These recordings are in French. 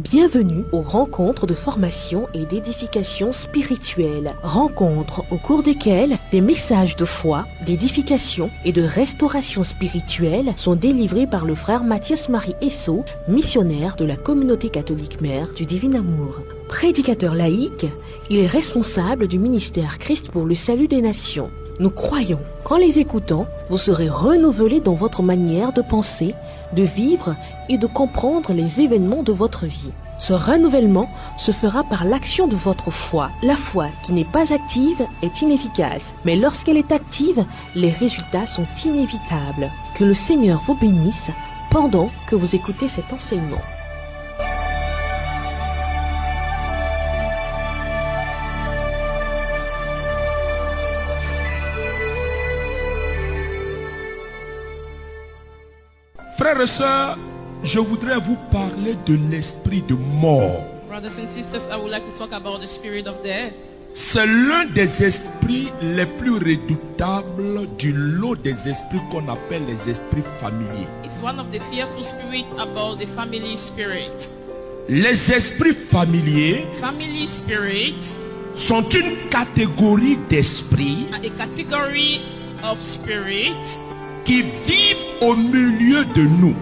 Bienvenue aux rencontres de formation et d'édification spirituelle. Rencontres au cours desquelles des messages de foi, d'édification et de restauration spirituelle sont délivrés par le frère Mathias-Marie Esso, missionnaire de la communauté catholique mère du Divin Amour. Prédicateur laïque, il est responsable du ministère Christ pour le salut des nations. Nous croyons qu'en les écoutant, vous serez renouvelés dans votre manière de penser, de vivre et de comprendre les événements de votre vie. Ce renouvellement se fera par l'action de votre foi. La foi qui n'est pas active est inefficace, mais lorsqu'elle est active, les résultats sont inévitables. Que le Seigneur vous bénisse pendant que vous écoutez cet enseignement. Frères et sœurs, je voudrais vous parler de l'esprit de mort. Brothers and sisters, I would like to talk about the spirit of death. C'est l'un des esprits les plus redoutables du lot des esprits qu'on appelle les esprits familiers. It's one of the fearful spirits about the family spirit. Les esprits familiers Family spirits sont une catégorie d'esprits are a category of spirits qui vivent au milieu de nous,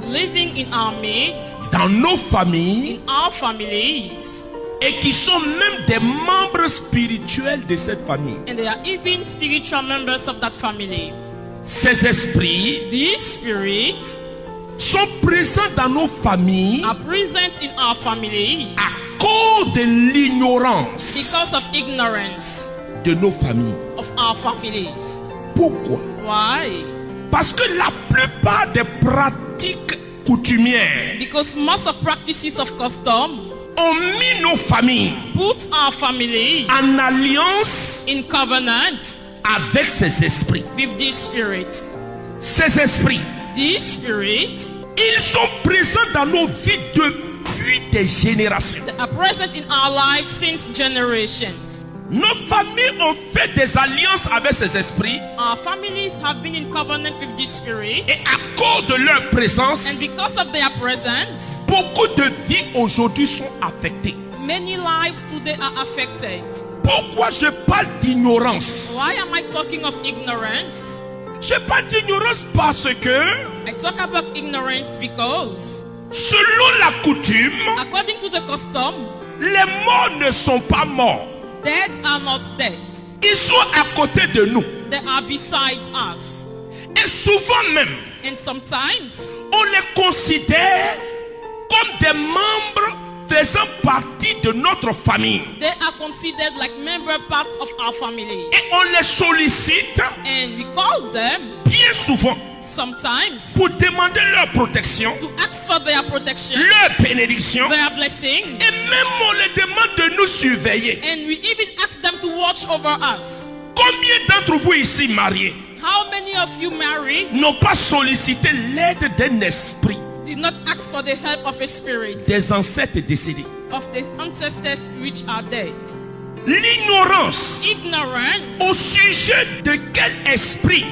living in our midst, dans nos familles, in our families, et qui sont même des membres spirituels de cette famille. and they are even spiritual members of that family. Ces esprits These spirits sont présents dans nos familles are present in our families à cause de l'ignorance because of ignorance de nos familles. of our families. Pourquoi? Why? Parce que la plupart des pratiques coutumières Because most of practices of custom ont mis nos familles put our families en alliance in covenant avec ces esprits. with this spirit. Ces esprits, These spirits ils sont présents dans nos vies depuis des générations. are present in our lives since generations. Nos familles ont fait des alliances avec ces esprits Our families have been in covenant with this spirit, et à cause de leur and présence, because of their presence, beaucoup de vies aujourd'hui sont affectées. many lives today are affected. Pourquoi je parle d'ignorance? Why am I talking of ignorance? Je parle d'ignorance parce que, I talk about ignorance because, selon la coutume, according to the custom, les morts ne sont pas morts. dead are not dead. Ils sont à côté de nous. They are beside us. Et souvent même, And sometimes on les considère comme des membres faisant partie de notre famille. they are considered like member parts of our family. Et on les sollicite And we call them bien souvent sometimes pour demander leur protection, to ask for their protection, leur bénédiction. their blessing, Et même on les demande de nous surveiller. and we even ask them to watch over us. Combien d'entre vous ici mariés How many of you married n'ont pas sollicité l'aide d'un esprit, did not ask for the help of a spirit, des ancêtres décédés? of the ancestors which are dead? L'ignorance Ignorance au sujet de quel esprit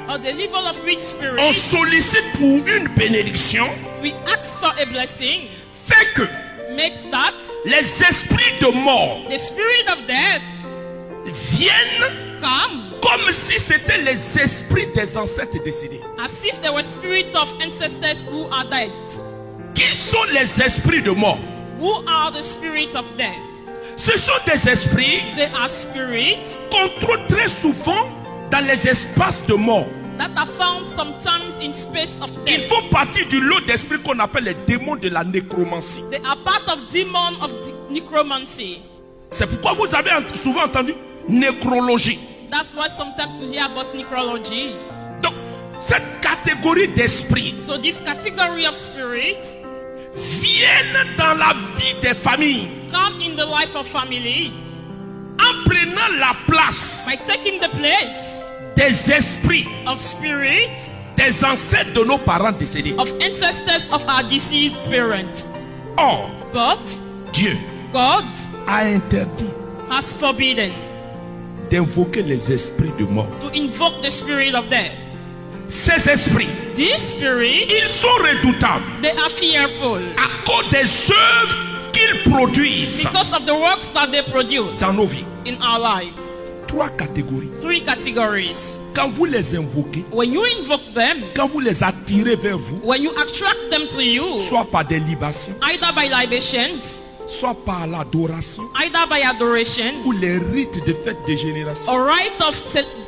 or the level of which on spirit sollicite pour une bénédiction we ask for a blessing fait que makes that les esprits de mort the spirit of death viennent come comme si c'était les esprits des ancêtres décédés. as if there were spirit of ancestors who are dead. Qui sont les esprits de mort? Who are the spirit of death? Ce sont des esprits They are spirits qu'on trouve très souvent dans les espaces de mort. that are found sometimes in space of Ils death. font partie du lot d'esprits qu'on appelle les démons de la nécromancie. They are part of demon of necromancy. C'est pourquoi vous avez souvent entendu nécrologie. That's why sometimes you hear about necrology. Donc, cette catégorie d'esprits So this category of spirits viennent dans la vie des familles come in the life of families en prenant la place by taking the place des esprits of spirits des ancêtres de nos parents décédés. of ancestors of our deceased parents. Or, But Dieu God a interdit has forbidden d'invoquer les esprits de mort. to invoke the spirit of death. Ces esprits, These spirits, ils sont redoutables they are fearful à cause des œuvres qu'ils produisent because of the works that they produce dans nos vies. in our lives. 3 catégories. 3 categories. Quand vous les invoquez, When you invoke them, quand vous les attirez vers vous, when you attract them to you, soit par des libations, either by libations, soit par l'adoration either by adoration, ou les rites de fête de génération, or rite of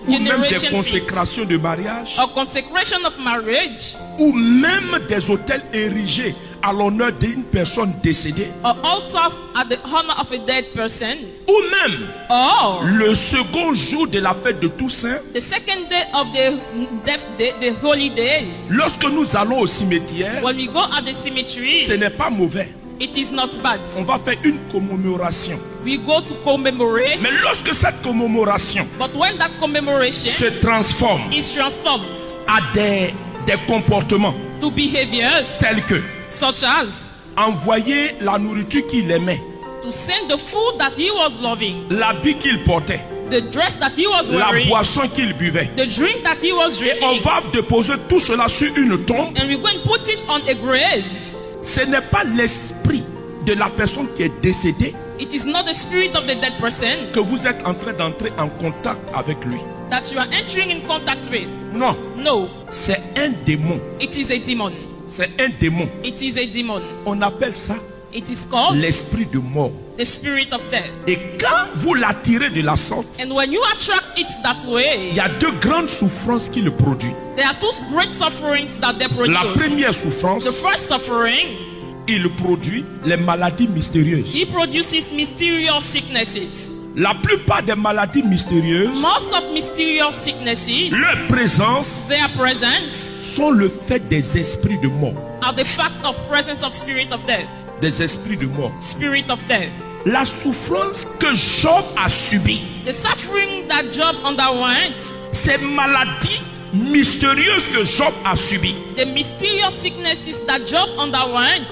ou même des generation feast, consécrations de mariage, or consecration of marriage, ou même des hôtels érigés à l'honneur d'une personne décédée, or altars at the honor of a dead person, ou même or le second jour de la fête de Toussaint, the second day of the death day, the holy day. lorsque nous allons au cimetière, When we go at the cemetery, ce n'est pas mauvais. it is not bad. On va faire une commémoration. We go to commemorate, Mais lorsque cette commémoration but when that commemoration se transforme is transformed à des comportements to behaviors tels que such as envoyer la nourriture qu'il aimait, to send the food that he was loving, l'habit qu'il portait, the dress that he was la wearing, boisson qu'il buvait. the drink that he was Et on drinking, va déposer tout cela sur une tombe. and we're going to put it on a grave. Ce n'est pas l'esprit de la personne qui est décédée It is not the spirit of the dead person que vous êtes en train d'entrer en contact avec lui. that you are entering in contact with. Non, No, c'est un démon. it is a demon. C'est un démon. It is a demon. On appelle ça It is called l'esprit de mort. the spirit of death. Et quand vous l'attirez de la sorte, And when you attract it that way, il y a 2 grandes souffrances qui le produisent. there are 2 great sufferings that they produce. La première souffrance, The first suffering, il produit les maladies mystérieuses. he produces mysterious sicknesses. La plupart des maladies mystérieuses, Most of mysterious sicknesses, leur présence their presence, sont le fait des esprits de mort. are the fact of presence of spirit of death. Des esprits de mort. Spirit of death. La souffrance que Job a subie, The suffering that Job underwent, ces maladies mystérieuses que Job a subies, the mysterious sicknesses that Job underwent,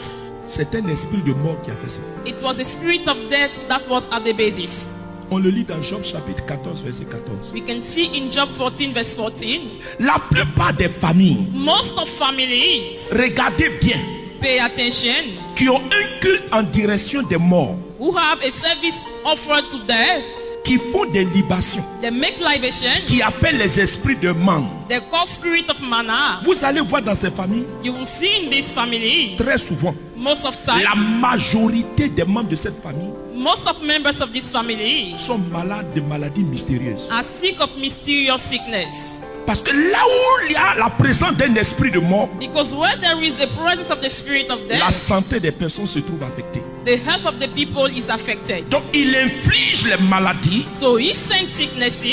c'est un esprit de mort qui a fait ça. it was a spirit of death that was at the basis. On le lit dans Job chapitre 14, verset 14. We can see in Job 14 verse 14, La plupart des familles, most of families, regardez bien, pay attention, qui ont un culte en direction des morts, who have a service offered to death, qui font des libations, they make libations, qui appellent les esprits de manque. they call spirit of mana. Vous allez voir dans ces familles, You will see in these families, très souvent, most of time, la majorité des membres de cette famille most of members of this family sont malades de maladies mystérieuses. are sick of mysterious sickness. Parce que là où il y a la présence d'un esprit de mort, Because where there is the presence of the spirit of la death, santé des personnes se trouve affectée. the health of the people is affected. Donc il inflige les maladies So he sends qui sicknesses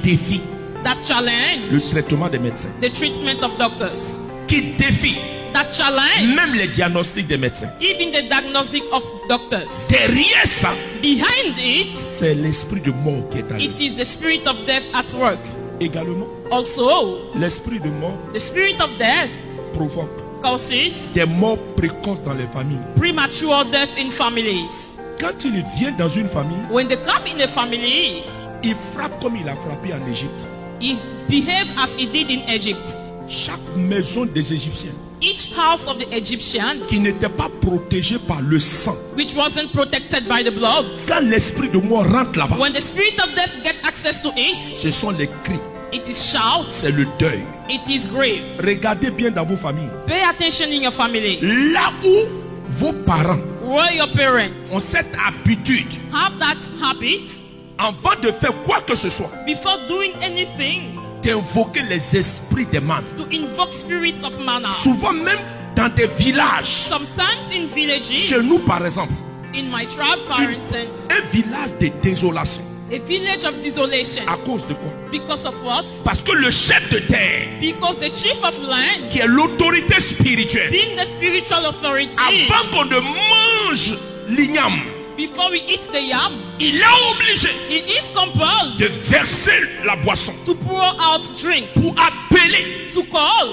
défient that challenge le traitement des médecins, the treatment of doctors, qui défient that challenge même les diagnostics des médecins. even the diagnostic of doctors. Derrière ça, Behind it, c'est l'esprit de mort qui est à it l'œuvre. is the spirit of death at work. Également, Also, l'esprit de mort the spirit of death provoque causes des morts précoces dans les familles. premature death in families. Quand il vient dans une famille, When they come in a family, il frappe comme il a frappé en Égypte. he behaves as he did in Egypt. Chaque maison des Égyptiens Each house of the Egyptian, qui n'était pas protégée par le sang, which wasn't protected by the blood, quand l'esprit de mort rentre là-bas, when the spirit of death get access to it, ce sont les cris, it is shouts, c'est le deuil. it is grave. Regardez bien dans vos familles. Pay attention in your family. Là où vos parents Where your parents ont cette habitude, have that habit, avant de faire quoi que ce soit, before doing anything, d'invoquer les esprits des mânes. to invoke spirits of mana. Souvent même dans des villages. Sometimes in villages, Chez nous par exemple, in my tribe for instance, un village de désolation. a village of desolation. À cause de quoi? Because of what? Parce que le chef de terre, Because the chief of land, qui est l'autorité spirituelle, being the spiritual authority, avant qu'on ne mange l'igname, before we eat the yam, il est obligé he is compelled de verser la boisson to pour out drink, pour appeler to call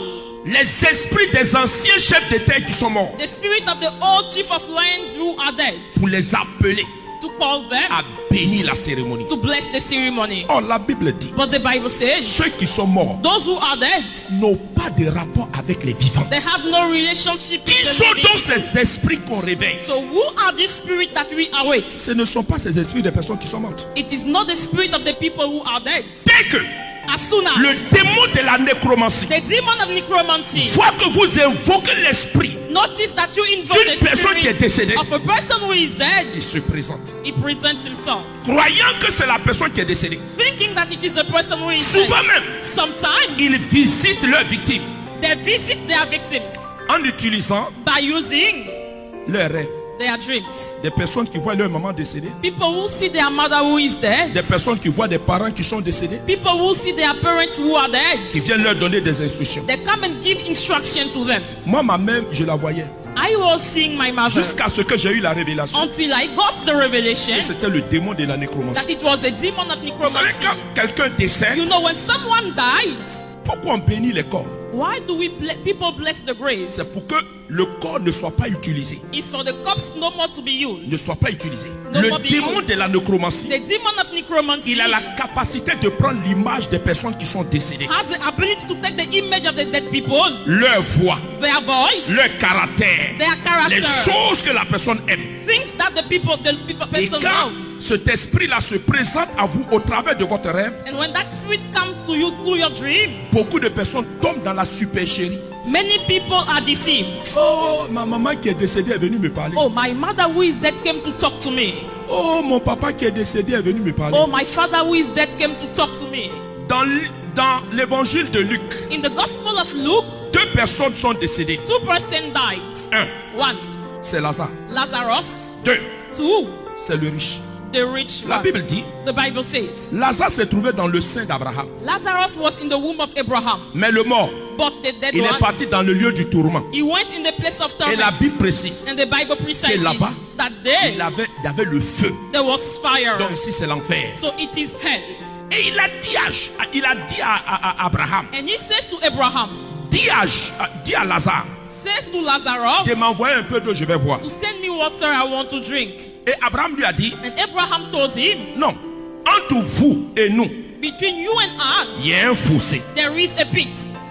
les esprits des anciens chefs de terre qui sont morts, the spirit of the old chief of lands who are dead, pour les appeler, to call them, a béni la cérémonie. to bless the ceremony. Or, la Bible dit, But the Bible says, ceux qui sont morts those who are dead, n'ont pas de rapport avec les vivants. they have no relationship Qui with the sont living. donc ces esprits qu'on réveille? So who are these spirits that we awake? Ce ne sont pas ces esprits des personnes qui sont mortes. It is not the spirit of the people who are dead. Dès que As soon le as démon de la nécromancie the demon of necromancy, voit que vous invoquez l'esprit, notice that you invoke Une the personne qui est décédée. spirit of a person who is dead, il se présente. he presents himself, Croyant que c'est la personne qui est décédée. thinking that it is a person who is Souvent dead. même, Sometimes ils visitent leurs victimes they visit their victims en utilisant by using leurs rêves. their dreams. Des personnes qui voient leur maman décédée. People who see their mother who is dead. Des personnes qui voient des parents qui sont décédés. People who see their parents who are dead. Qui viennent leur donner des instructions. They come and give instruction to them. Moi, ma mère, je la voyais. I was seeing my mother Jusqu'à ce que j'ai eu la révélation. until I got the revelation C'était le démon de la nécromancie. that it was a demon of Vous savez, necromancy. quand quelqu'un décède, You know, when someone died, pourquoi on bénit les corps? why do people bless the grave? C'est pour que le corps ne soit pas utilisé. It's for the corpse no more to be used. Ne soit pas utilisé. No Le more be démon used. de la nécromancie, The demon of necromancy il a la capacité de prendre l'image des personnes qui sont décédées. has the ability to take the image of the dead people, Leur voix, their voice, leur caractère, their les character, choses que la personne aime. things that the Et person quand knows. cet esprit-là se présente à vous au travers de votre rêve, And when that spirit comes to you through your dream, beaucoup de personnes tombent dans la supercherie. many people are deceived. Oh, ma maman qui est décédée est venue me parler. Oh, my mother who is dead came to talk to me. Oh, mon papa qui est décédé est venu me parler. Oh, my father who is dead came to talk to me. Dans l'évangile de Luc, In the Gospel of Luke, 2 personnes sont décédées. 2 persons died. 1, One, c'est Lazare. Lazarus. 2, 2, c'est le riche. the rich La man. Bible dit, The Bible says, Lazare s'est trouvé dans le sein d'Abraham. Lazarus was in the womb of Abraham, Mais le mort, but the dead il est one, parti dans le lieu du tourment. he went in the place of Et la torment. Bible précise, And the Bible precises là-bas, that there, il y avait le feu. there was fire. Donc ici c'est l'enfer. So it is hell. Et il a dit à Abraham, And he says to Abraham, dis à Lazare, says to Lazarus, de m'envoyer un peu d'eau, je vais boire. to send me water I want to drink. Et Abraham lui a dit, And Abraham told him, non, entre vous et nous, between you and us, il y a un fossé. there is a pit.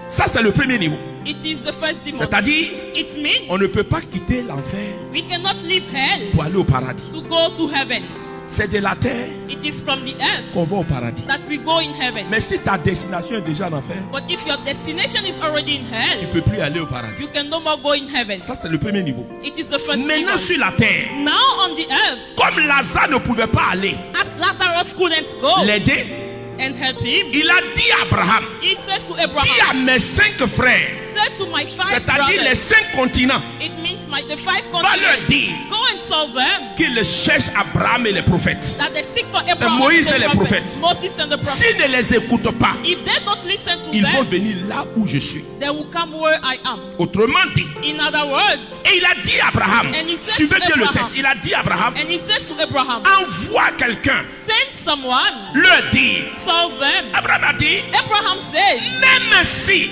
Ça c'est le premier niveau. It is the first demon. C'est-à-dire, It means on ne peut pas quitter l'enfer we cannot leave hell pour aller au paradis. to go to heaven. C'est de la terre It is from the earth qu'on va au paradis. that we go in heaven. Mais si ta destination est déjà en enfer, But if your destination is already in tu hell, ne peux plus aller au paradis. you can no more go in heaven. Ça c'est le premier niveau. It is the first Maintenant demon. sur la terre, Now on the earth, comme Lazare ne pouvait pas aller as Lazarus couldn't go l'aider, and help him, il a dit à Abraham, he says to dis à Abraham, mes 5 frères, say to my 5 c'est-à-dire les brothers, 5 continents, it means the 5 va leur continents, dire go and tell them qu'ils cherchent Abraham et les prophètes. that they seek for Abraham Moïse and et les the prophets, prophètes. Moses and the prophets. S'ils ne les écoutent pas, If they don't listen to ils vont them, venir là où je suis. they will come where I am. Autrement dit, In other words, et il a dit à Abraham, And he says suivez to bien le Abraham, texte, il a dit à Abraham, and he says to Abraham, envoie quelqu'un, send someone, leur dire. tell them. Abraham a dit, Abraham says, même si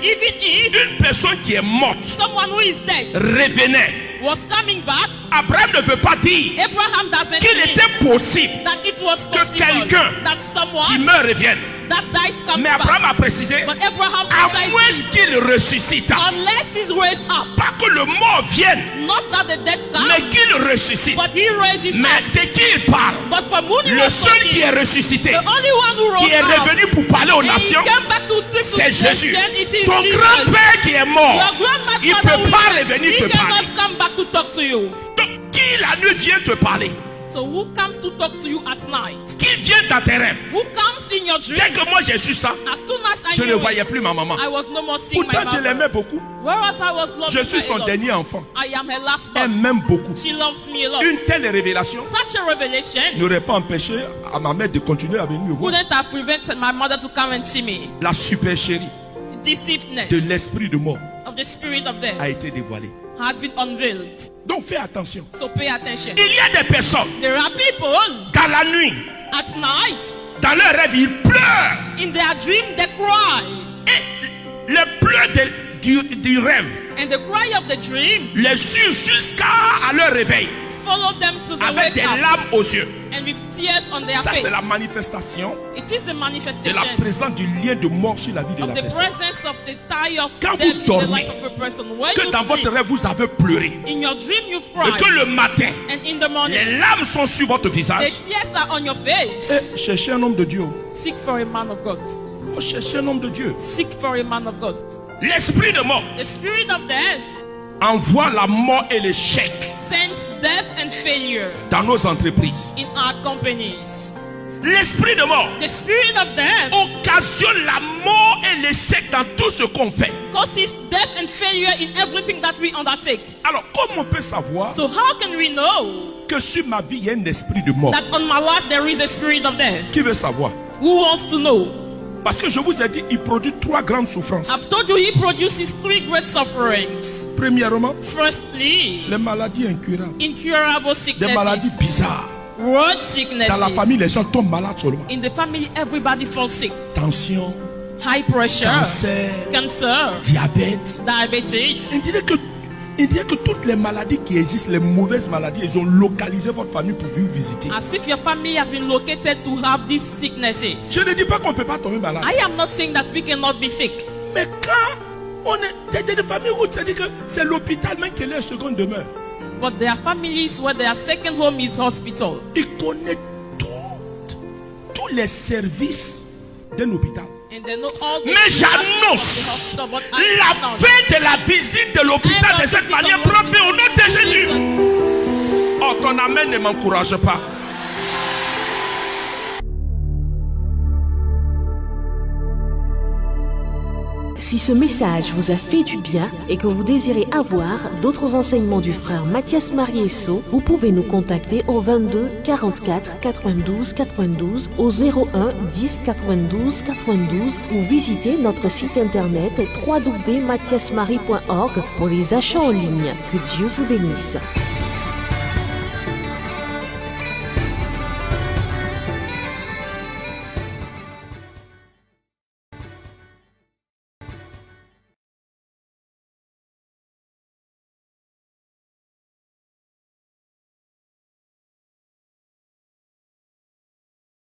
even if une personne qui est morte someone who is dead revenait, was coming back, Abraham ne veut pas dire Abraham doesn't qu'il mean était possible that it was que possible quelqu'un that qui someone meurt revienne. that dies comes Mais Abraham back. a précisé, But Abraham à says moins this, qu'il ressuscite, unless he's raised up, pas que le mort vienne, not that the dead mais comes, qu'il ressuscite. but he raises Mais up. dès qu'il parle, But from whom he le was seul qui est talking, ressuscité, the only one who rose qui est up, revenu pour parler aux and he nations, came back to speak to c'est the Jésus. nation, it is Ton Jesus. grand-père qui est mort, Your grandma's il ne father peut will pas die. revenir He te parler. cannot come back to talk to you. Donc, qui la nuit vient te parler? So who comes to talk to you at night? Qui vient dans tes rêves? Who comes in your dream? Dès que moi j'ai su ça, As soon as I je ne knew voyais it, plus ma maman. I was no more seeing my Pourtant, je mother. l'aimais beaucoup. Whereas I was loving Je suis her son a lot. dernier enfant. I am her last Elle born. m'aime beaucoup. She loves me a lot. Une telle révélation Such a revelation n'aurait pas empêché à ma mère de continuer à venir me voir. wouldn't have prevented my mother to come and see me. La supercherie Deceivedness de l'esprit de mort of the spirit of death a été dévoilée. has been unveiled. Donc fais attention. So pay attention. Il y a des personnes, There are people qu'à la nuit, at night, dans leur rêve, ils pleurent. in their dream they cry. Et le pleur du rêve And the cry of the dream les suit jusqu'à leur réveil. follow them to the avec way des up larmes aux yeux. and with tears on their Ça, face. c'est la manifestation It is a de la manifestation présence du lien de mort sur la vie de of la the personne. presence of the tie of Quand death vous in the dormez, life of a person. When que you dans votre sleep, rêve, vous avez pleuré. in your dream you've Et cried, que le matin, and in the morning, les larmes sont sur votre the visage. tears are on your face. Et cherchez un homme de Dieu. Seek for a man of God. Il faut chercher un homme de Dieu. Seek for a man of God. L'esprit de mort The spirit of death envoie la mort et l'échec sends death and failure dans nos entreprises. in our companies. L'esprit de mort The spirit of death occasionne la mort et l'échec dans tout ce qu'on fait. causes death and failure in everything that we undertake. Alors, comment on peut savoir So how can we know que sur ma vie, il y a un esprit de mort? that on my life there is a spirit of death? Qui veut savoir? Who wants to know? Parce que je vous ai dit, il produit 3 grandes souffrances. I've told you he produces 3 great sufferings. Premièrement, Firstly, les maladies incurables. incurable Des maladies sicknesses, bizarres. road Dans sicknesses. la famille, les gens tombent malades seulement. In the family, everybody falls sick. Tension, High pressure, cancer, cancer, diabète. diabetes. Il dirait que toutes les maladies qui existent, les mauvaises maladies, ils ont localisé votre famille pour vous visiter. As if your family has been located to have these sicknesses. Je ne dis pas qu'on ne peut pas tomber malade. I am not saying that we cannot be sick. Mais quand on est des familles où c'est dit que c'est l'hôpital même qui est leur seconde demeure. But there are families where their second home is hospital. Il connaît tous les services d'un hôpital. And they know all the Mais things about j'annonce the hospital, but la I fin de la visite de l'hôpital de cette manière propre au nom de Jésus. Oh, ton amen ne m'encourage pas. Si ce message vous a fait du bien et que vous désirez avoir d'autres enseignements du frère Mathias Mariesso, vous pouvez nous contacter au 22 44 92 92, au 01 10 92 92 ou visiter notre site internet www.mathiasmarie.org pour les achats en ligne. Que Dieu vous bénisse.